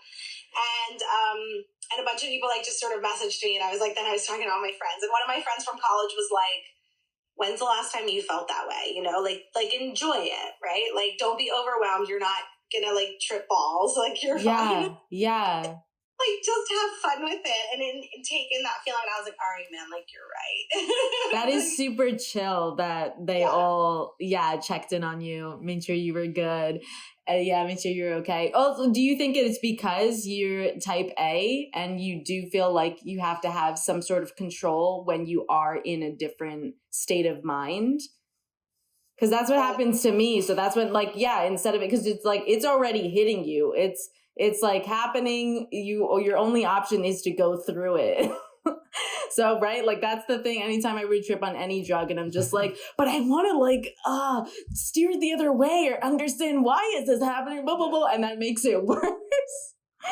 And a bunch of people like just sort of messaged me, and I was talking to all my friends, and one of my friends from college was like, when's the last time you felt that way? Like enjoy it, right? Like don't be overwhelmed. You're not gonna like trip balls. Like you're fine. Yeah. Like just have fun with it and take in that feeling. And I was like, all right, man, like you're right. That is super chill that they all checked in on you, made sure you were good. Make sure you're okay. Also, do you think it's because you're type A and you do feel like you have to have some sort of control when you are in a different state of mind? Because that's what happens to me. So that's when, instead of it, because it's like, it's already hitting you. It's like happening. Your only option is to go through it. So, right, like that's the thing. Anytime I road trip on any drug and I'm just like, but I want to steer the other way or understand why is this happening, blah, blah, blah. And that makes it worse.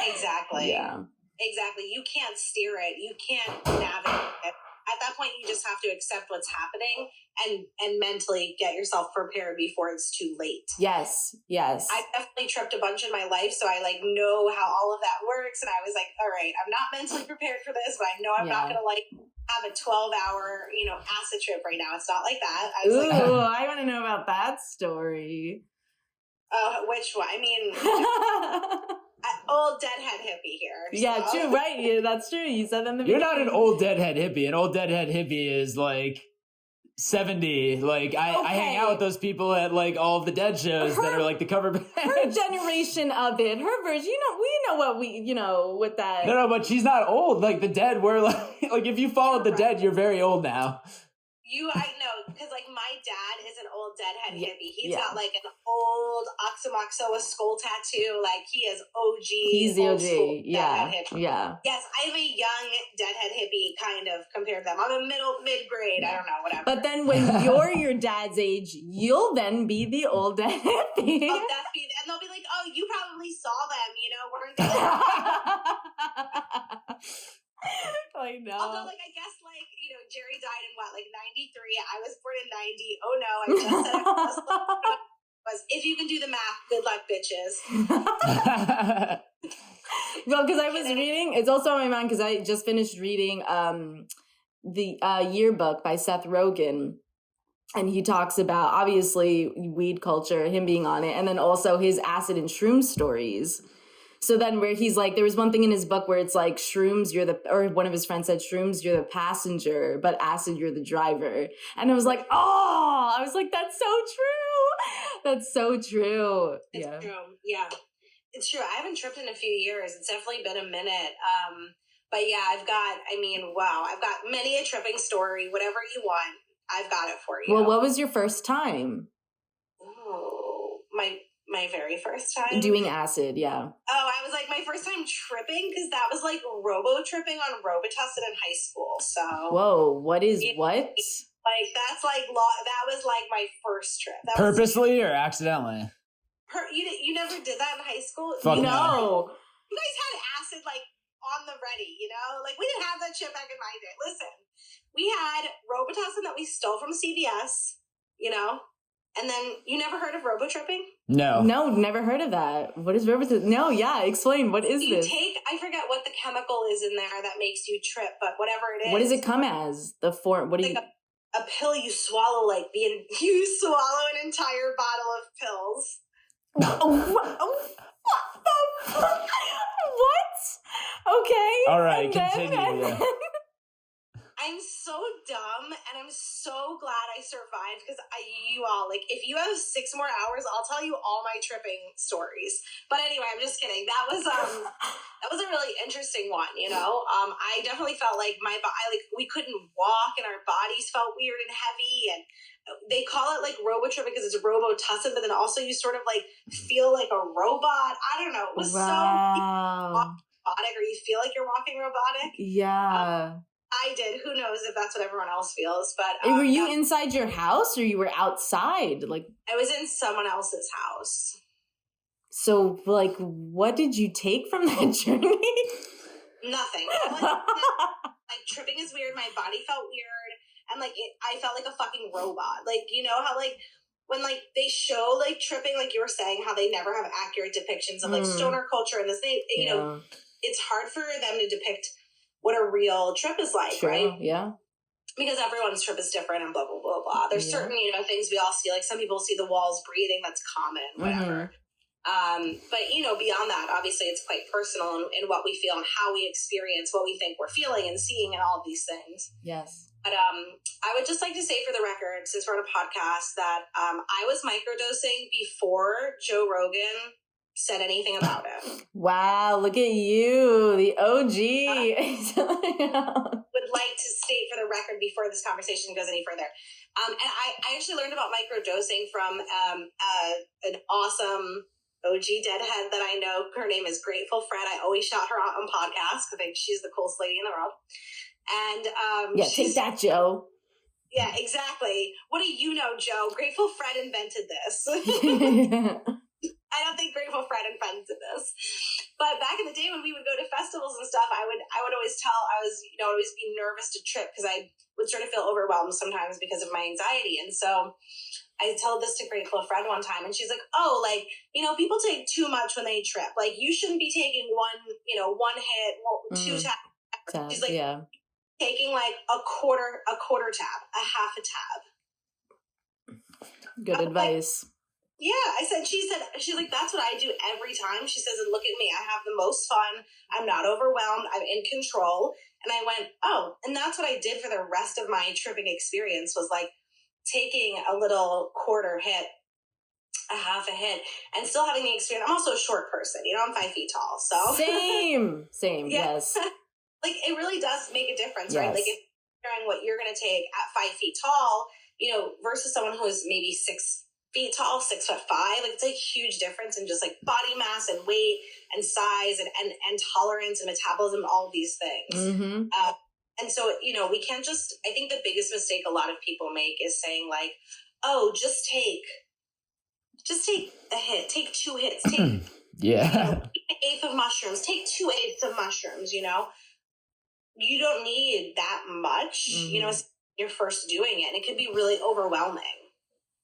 Exactly. Yeah. Exactly. You can't steer it. You can't navigate it. at that point, you just have to accept what's happening and mentally get yourself prepared before it's too late. Yes. I definitely tripped a bunch in my life, so I like know how all of that works. And I was like, all right, I'm not mentally prepared for this, but I know I'm not going to like have a 12-hour, acid trip right now. It's not like that. I was I want to know about that story. Which one? I mean, old deadhead hippie here. Yeah, so. true, right? Yeah, that's true. You said that in the You're beginning. not an old deadhead hippie. An old deadhead hippie is like 70. Like I hang out with those people at like all of the Dead shows that are like the cover band. Her generation of it, her version. We know what with that. No, but she's not old. Like the Dead were like if you followed the Dead, you're very old now. I know, because like my dad is an old deadhead hippie. He's got like an old Oxymoxoa skull tattoo. Like he is OG. He's the OG. Yeah. Yeah. Yes, I'm a young deadhead hippie kind of compared to them. I'm a mid-grade. I don't know, whatever. But then when you're your dad's age, you'll then be the old dead hippie. And they'll be like, oh, you probably saw them, weren't they? I know. Although, like, I guess, like, Jerry died in what, like 93? I was born in 90. Oh no, I just said it was. If you can do the math, good luck, bitches. Well, because I was reading, it's also on my mind because I just finished reading the yearbook by Seth Rogen. And he talks about, obviously, weed culture, him being on it, and then also his acid and shroom stories. So then where he's like, there was one thing in his book where it's like, shrooms, or one of his friends said, shrooms, you're the passenger, but acid, you're the driver. And I was like, that's so true. That's so true. It's true. Yeah. It's true. I haven't tripped in a few years. It's definitely been a minute. But yeah, I've got many a tripping story, whatever you want. I've got it for you. Well, what was your first time? Oh, my very first time? Doing acid, yeah. Oh, I was like, my first time tripping, because that was like robo-tripping on Robitussin in high school, so. Whoa, what? Like, that's like, that was like my first trip. That Purposely or accidentally? You never did that in high school? Fuck no. You guys had acid, like, on the ready, Like, we didn't have that shit back in my day. Listen, we had Robitussin that we stole from CVS, And then, you never heard of robo-tripping? No, never heard of that. What is robo-tripping? No, yeah, explain. What is this? I forget what the chemical is in there that makes you trip, but whatever it is. What does it come as? The form? What do you? A pill you swallow, you swallow an entire bottle of pills. What? Okay. All right, continue. I'm so dumb, and I'm so glad I survived, because if you have 6 more hours, I'll tell you all my tripping stories. But anyway, I'm just kidding. That was a really interesting one, I definitely felt like we couldn't walk, and our bodies felt weird and heavy, and they call it like robo-tripping because it's robotussin, but then also you sort of like feel like a robot. I don't know. It was so robotic, or you feel like you're walking robotic. Yeah. I did. Who knows if that's what everyone else feels, but... were you inside your house or you were outside? I was in someone else's house. So, what did you take from that journey? Nothing. Tripping is weird. My body felt weird. And, I felt like a fucking robot. How, when, they show, tripping, you were saying, how they never have accurate depictions of, stoner culture and this, it's hard for them to depict what a real trip is like, right? Yeah. Because everyone's trip is different and blah, blah, blah, blah. There's certain, things we all see. Some people see the walls breathing. That's common, whatever. But, beyond that, obviously it's quite personal in what we feel and how we experience what we think we're feeling and seeing and all of these things. Yes. But I would just like to say for the record, since we're on a podcast, that I was microdosing before Joe Rogan said anything about it. Wow, look at you, the OG. Would like to state for the record before this conversation goes any further. And I actually learned about microdosing from an awesome OG deadhead that I know. Her name is Grateful Fred. I always shout her out on podcasts because I think she's the coolest lady in the world. And take that, Joe. Yeah, exactly. What do you know, Joe? Grateful Fred invented this. I don't think Grateful Fred invented this. But back in the day when we would go to festivals and stuff, I would always always be nervous to trip because I would sort of feel overwhelmed sometimes because of my anxiety. And so I told this to Grateful Fred one time, and she's like, "Oh, like, people take too much when they trip. Like, you shouldn't be taking one hit, two tabs." She's like, taking like a quarter tab, a half a tab. Good advice. She's like, that's what I do every time. She says, and look at me, I have the most fun. I'm not overwhelmed. I'm in control. And I went, oh, and that's what I did for the rest of my tripping experience was like taking a little quarter hit, a half a hit, and still having the experience. I'm also a short person, I'm 5 feet tall. So same, yes. Like it really does make a difference, right? Like if you're doing what you're going to take at 5 feet tall, versus someone who is maybe 6 feet tall, 6'5", like it's a huge difference in just like body mass and weight and size and tolerance and metabolism, all of these things. Mm-hmm. And so, we can't I think the biggest mistake a lot of people make is saying like, oh, just take a hit, take 2 hits, take an eighth of mushrooms, take 2/8 of mushrooms, you don't need that much, you're first doing it, and it can be really overwhelming.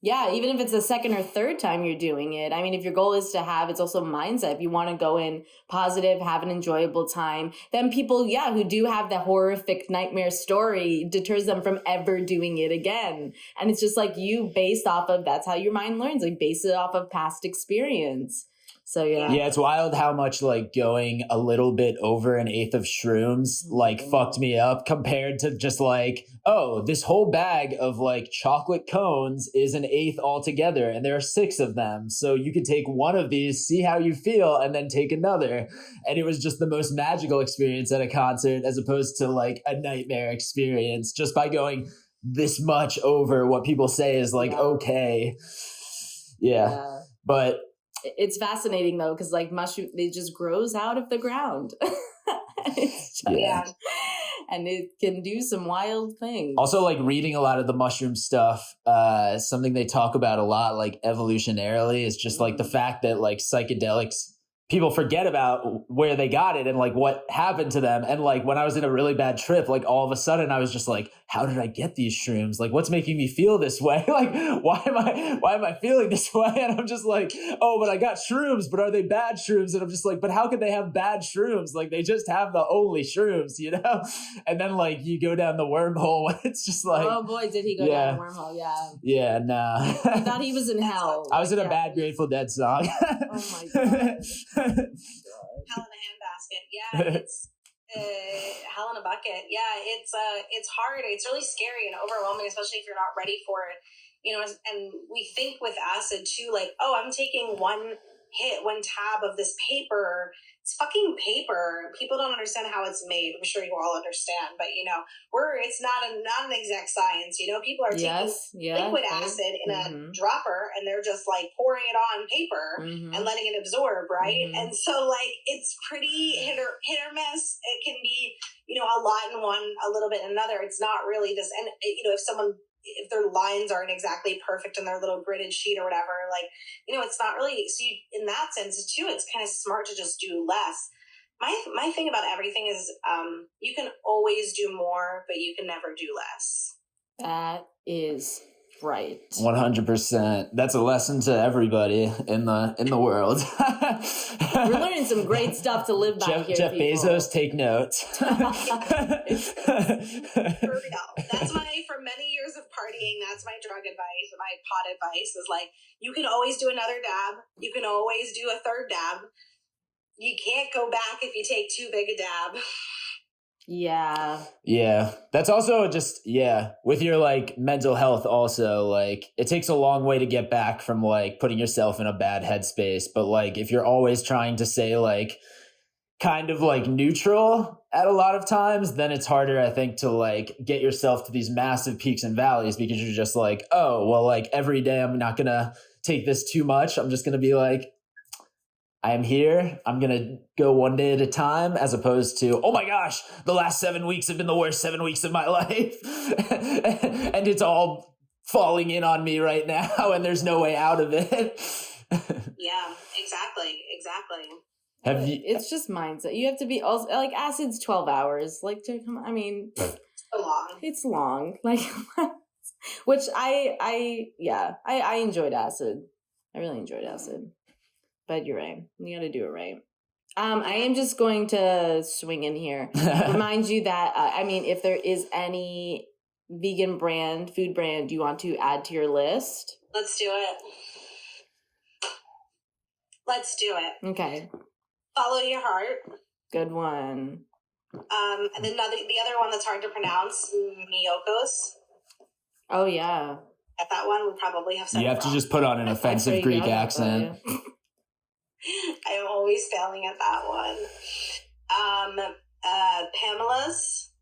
Yeah, even if it's the second or third time you're doing it. I mean, if your goal is to it's also mindset. If you want to go in positive, have an enjoyable time, then people, who do have the horrific nightmare story deters them from ever doing it again. And it's just like based off of, that's how your mind learns, like base it off of past experience. So yeah, it's wild how much like going a little bit over an eighth of shrooms like fucked me up compared to just like, oh, this whole bag of like chocolate cones is an eighth altogether, and there are 6 of them. So you could take one of these, see how you feel, and then take another. And it was just the most magical experience at a concert as opposed to like a nightmare experience just by going this much over what people say is like okay. Yeah. But it's fascinating though, because like mushroom, it just grows out of the ground. And it can do some wild things. Also, like reading a lot of the mushroom stuff, something they talk about a lot, like evolutionarily, is just like the fact that like psychedelics, people forget about where they got it and like what happened to them. And like when I was in a really bad trip, like all of a sudden I was just like, how did I get these shrooms? Like what's making me feel this way? Like why am I feeling this way? And I'm just like, oh, but I got shrooms, but are they bad shrooms? And I'm just like, but how could they have bad shrooms? Like they just have the only shrooms, And then like you go down the wormhole and it's just like, oh boy, did he go down the wormhole? Yeah, nah. I thought he was in hell. I was in a bad Grateful Dead song. Oh my God. Hell in a handbasket. It's hell in a bucket. It's hard. It's really scary and overwhelming, especially if you're not ready for it. And we think with acid too, like, oh, I'm taking one tab of this paper. It's fucking paper. People don't understand how it's made. I'm sure you all understand, but it's not an exact science. People are taking liquid acid in a dropper and they're just like pouring it on paper and letting it absorb, right? And so like it's pretty hit or miss. It can be a lot in one, a little bit in another. It's not really this. And if their lines aren't exactly perfect in their little gridded sheet or whatever, like, it's not really, so in that sense too, it's kind of smart to just do less. My thing about everything is, you can always do more, but you can never do less. That is right. 100%. That's a lesson to everybody in the world. We're learning some great stuff to live by here. Jeff Bezos, take notes. For real. That's for many years of partying, that's my drug advice, my pot advice is like, you can always do another dab. You can always do a third dab. You can't go back if you take too big a dab. Yeah. That's also just, with your like mental health also, like it takes a long way to get back from like putting yourself in a bad headspace. But like if you're always trying to say like kind of like neutral at a lot of times, then it's harder, I think, to like get yourself to these massive peaks and valleys because you're just like, oh, well, like every day I'm not going to take this too much. I'm just going to be like, I am here. I'm going to go one day at a time, as opposed to, oh my gosh, the last 7 weeks have been the worst 7 weeks of my life. And it's all falling in on me right now and there's no way out of it. Yeah, exactly. It's just mindset. You have to be also like acid's 12 hours. Like to come. I mean, so long. It's long. Like, which I enjoyed acid. I really enjoyed acid. But you're right. You got to do it right. I am just going to swing in here. Remind you that if there is any vegan food brand you want to add to your list, let's do it. Okay. Follow your heart. Good one. And then the other one that's hard to pronounce, Miyokos. Oh yeah. At that one, we probably have. You have to just put on an offensive Greek accent. I'm always failing at that one. Pamela's.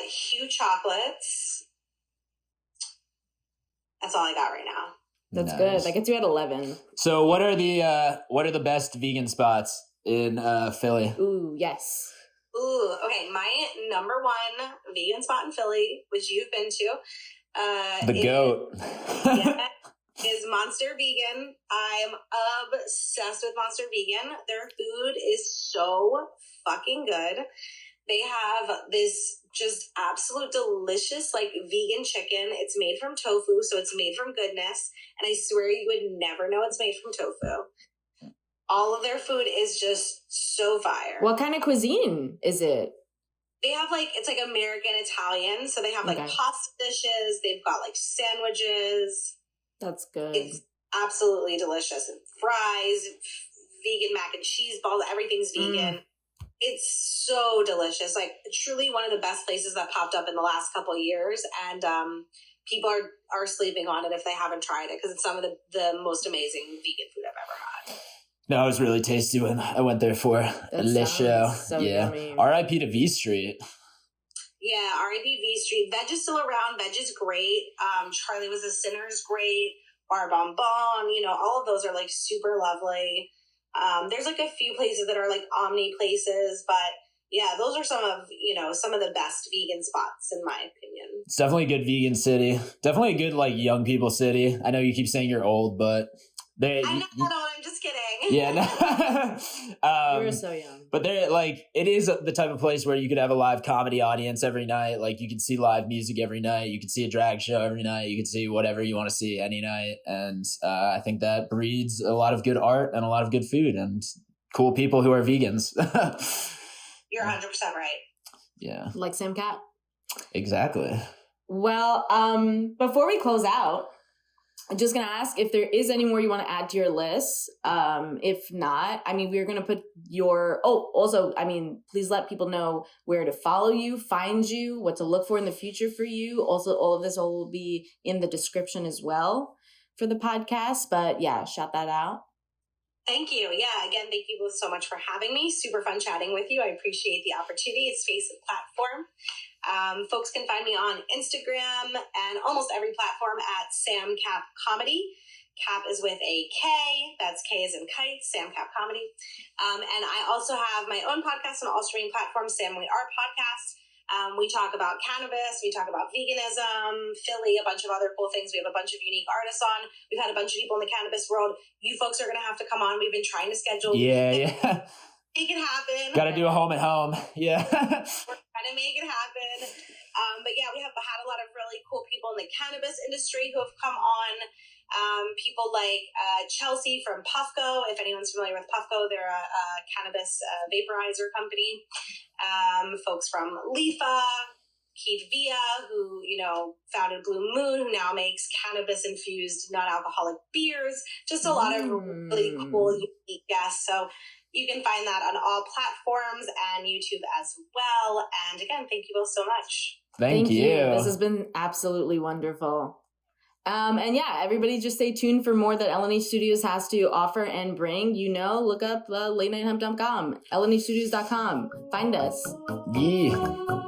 Hue Chocolates. That's all I got right now. That's good. That gets you at 11. So what are the best vegan spots in Philly? Ooh, yes. Ooh, okay. My number one vegan spot in Philly, which you've been to. The GOAT. Yeah, is Monster Vegan. I'm obsessed with Monster Vegan. Their food is so fucking good. They have this just absolute delicious, like, vegan chicken. It's made from tofu, so it's made from goodness. And I swear you would never know it's made from tofu. All of their food is just so fire. What kind of cuisine is it? They have, like, it's like American Italian. So they have, like, pasta dishes. They've got, like, sandwiches. That's good. It's absolutely delicious. And fries, vegan mac and cheese balls, everything's vegan. It's so delicious. Like, truly one of the best places that popped up in the last couple of years. And people are sleeping on it if they haven't tried it, because it's some of the most amazing vegan food I've ever had. No, it was really tasty when I went there for a show. So yummy. R.I.P. to V Street. Yeah, R.I.P. V Street. Veg is still around. Veg is great. Charlie Was a Sinner is great. Bar Bon Bon, all of those are, like, super lovely. There's, like, a few places that are, like, omni places, but yeah, those are some of the best vegan spots in my opinion. It's definitely a good vegan city. Definitely a good, like, young people city. I know you keep saying you're old, but I'm not that old. I'm just kidding. Yeah, no. You're so young. But they're, like, it is the type of place where you could have a live comedy audience every night. Like, you can see live music every night. You can see a drag show every night. You can see whatever you want to see any night. And I think that breeds a lot of good art and a lot of good food and cool people who are vegans. You're 100% right. Yeah. Like Sam Kap. Exactly. Well, before we close out, I'm just going to ask if there is any more you want to add to your list. If not, we're going to put please let people know where to follow you, find you, what to look for in the future for you. Also, all of this will be in the description as well for the podcast. But yeah, shout that out. Thank you. Yeah, again, thank you both so much for having me. Super fun chatting with you. I appreciate the opportunity, space, and platform. Folks can find me on Instagram and almost every platform at Sam Kap Comedy. Kap is with a K. That's K as in kite, Sam Kap Comedy. And I also have my own podcast on all streaming platforms, Sam We Are Podcast. We talk about cannabis, we talk about veganism, Philly, a bunch of other cool things. We have a bunch of unique artists on. We've had a bunch of people in the cannabis world. You folks are going to have to come on. We've been trying to schedule. Yeah. Make it happen. Got to do a home and home. Yeah. We're trying to make it happen. But yeah, we have had a lot of really cool people in the cannabis industry who have come on. People like Chelsea from Puffco. If anyone's familiar with Puffco, they're a cannabis vaporizer company. Folks from Lefa, Keith Villa, who, founded Blue Moon, who now makes cannabis-infused non-alcoholic beers. Just a lot of really cool, unique guests. So you can find that on all platforms and YouTube as well. And again, thank you both so much. Thank you. This has been absolutely wonderful. And yeah, everybody just stay tuned for more that LNH Studios has to offer and bring. Look up latenighthump.com, lnhstudios.com. Find us. Yeah.